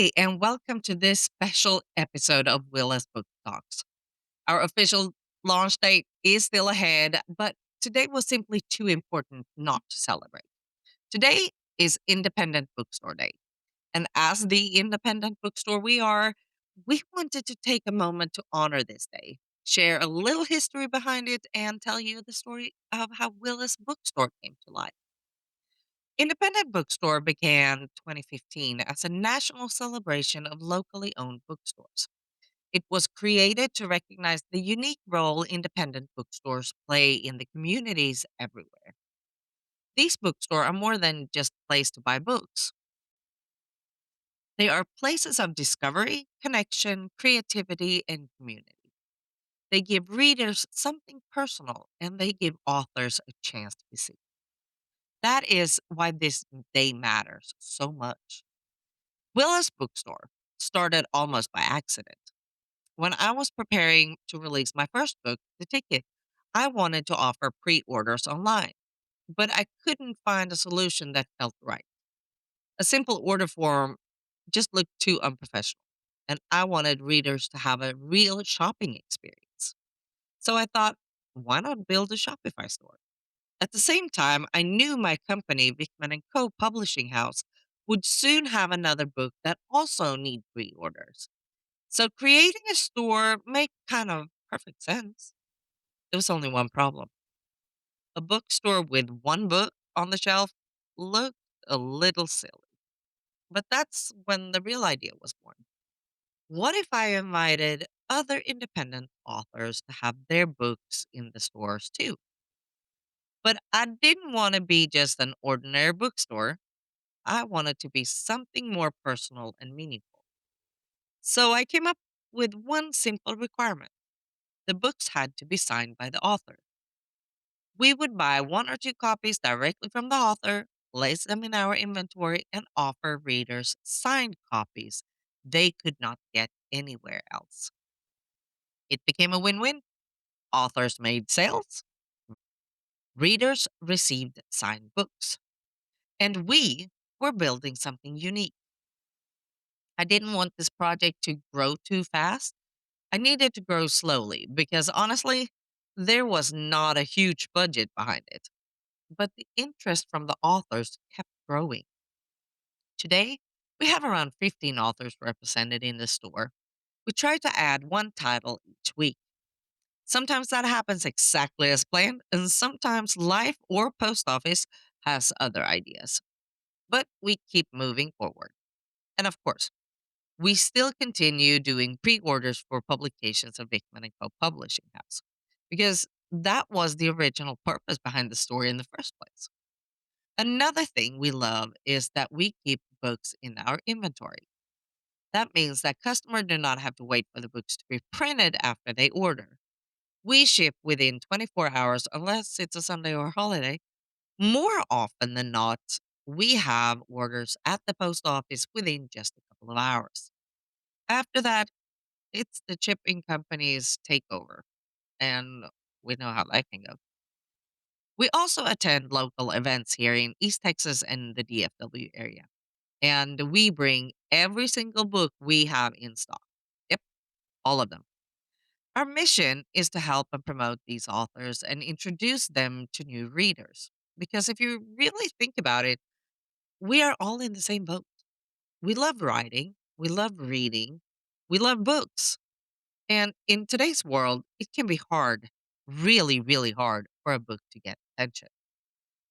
Hi, and welcome to this special episode of Willa's Book Talks. Our official launch date is still ahead, but today was simply too important not to celebrate. Today is Independent Bookstore Day. And as the independent bookstore we wanted to take a moment to honor this day, share a little history behind it, and tell you the story of how Willa's Bookstore came to life. Independent Bookstore began 2015 as a national celebration of locally owned bookstores. It was created to recognize the unique role independent bookstores play in the communities everywhere. These bookstores are more than just a place to buy books. They are places of discovery, connection, creativity, and community. They give readers something personal and they give authors a chance to be seen. That is why this day matters so much. Willa's Bookstore started almost by accident. When I was preparing to release my first book, The Ticket, I wanted to offer pre orders online, but I couldn't find a solution that felt right. A simple order form just looked too unprofessional, and I wanted readers to have a real shopping experience. So I thought, why not build a Shopify store? At the same time, I knew my company, Vickman and Co. Publishing House, would soon have another book that also need pre-orders. So creating a store made kind of perfect sense. There was only one problem. A bookstore with one book on the shelf looked a little silly. But that's when the real idea was born. What if I invited other independent authors to have their books in the stores too? But I didn't want to be just an ordinary bookstore. I wanted to be something more personal and meaningful. So I came up with one simple requirement: the books had to be signed by the author. We would buy one or two copies directly from the author, place them in our inventory, and offer readers signed copies they could not get anywhere else. It became a win win. Authors made sales, readers received signed books, and we were building something unique. I didn't want this project to grow too fast. I needed to grow slowly because honestly, there was not a huge budget behind it. But the interest from the authors kept growing. Today, we have around 15 authors represented in the store. We try to add one title each week. Sometimes that happens exactly as planned, and sometimes life or post office has other ideas. But we keep moving forward. And of course, we still continue doing pre-orders for publications of Vickman and Co. Publishing House because that was the original purpose behind the story in the first place. Another thing we love is that we keep books in our inventory. That means that customers do not have to wait for the books to be printed after they order. We ship within 24 hours unless it's a Sunday or holiday. More often than not, we have orders at the post office within just a couple of hours. After that, it's the shipping company's takeover, and we know how that can go. We also attend local events here in East Texas and the DFW area, and we bring every single book we have in stock. Yep, all of them. Our mission is to help and promote these authors and introduce them to new readers. Because if you really think about it, we are all in the same boat. We love writing, we love reading, we love books. And in today's world, it can be hard, really, really hard for a book to get attention.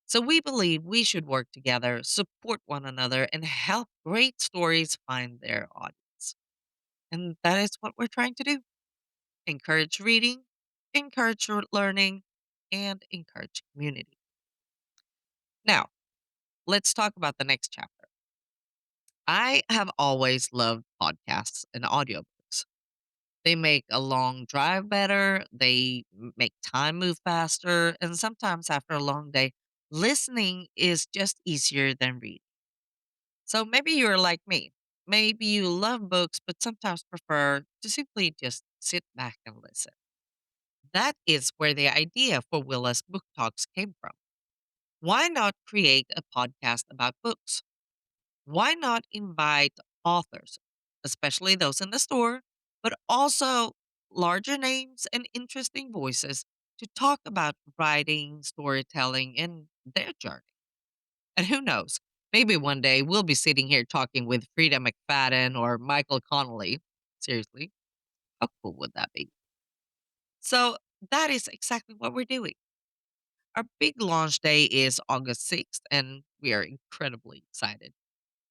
So we believe we should work together, support one another, and help great stories find their audience. And that is what we're trying to do: encourage reading, encourage learning, and encourage community. Now, let's talk about the next chapter. I have always loved podcasts and audiobooks. They make a long drive better, they make time move faster, and sometimes after a long day, listening is just easier than reading. So maybe you're like me. Maybe you love books, but sometimes prefer to simply just sit back and listen. That is where the idea for Willa's Book Talks came from. Why not create a podcast about books? Why not invite authors, especially those in the store, but also larger names and interesting voices to talk about writing, storytelling, and their journey. And who knows, maybe one day we'll be sitting here talking with Frida McFadden or Michael Connolly. Seriously, how cool would that be? So that is exactly what we're doing. Our big launch day is August 6th, and we are incredibly excited.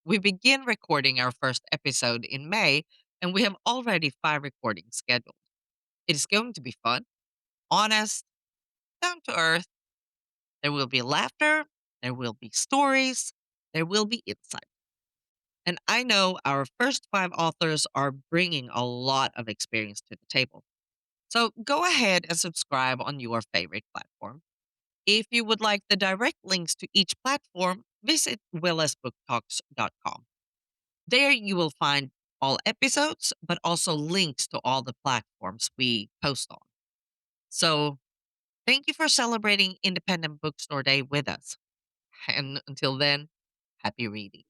We begin recording our first episode in May, and we have already 5 recordings scheduled. It is going to be fun, honest, down to earth. There will be laughter, there will be stories, there will be insight. And I know our first 5 authors are bringing a lot of experience to the table. So go ahead and subscribe on your favorite platform. If you would like the direct links to each platform, visit willisbooktalks.com. There you will find all episodes, but also links to all the platforms we post on. So thank you for celebrating Independent Bookstore Day with us. And until then, happy reading.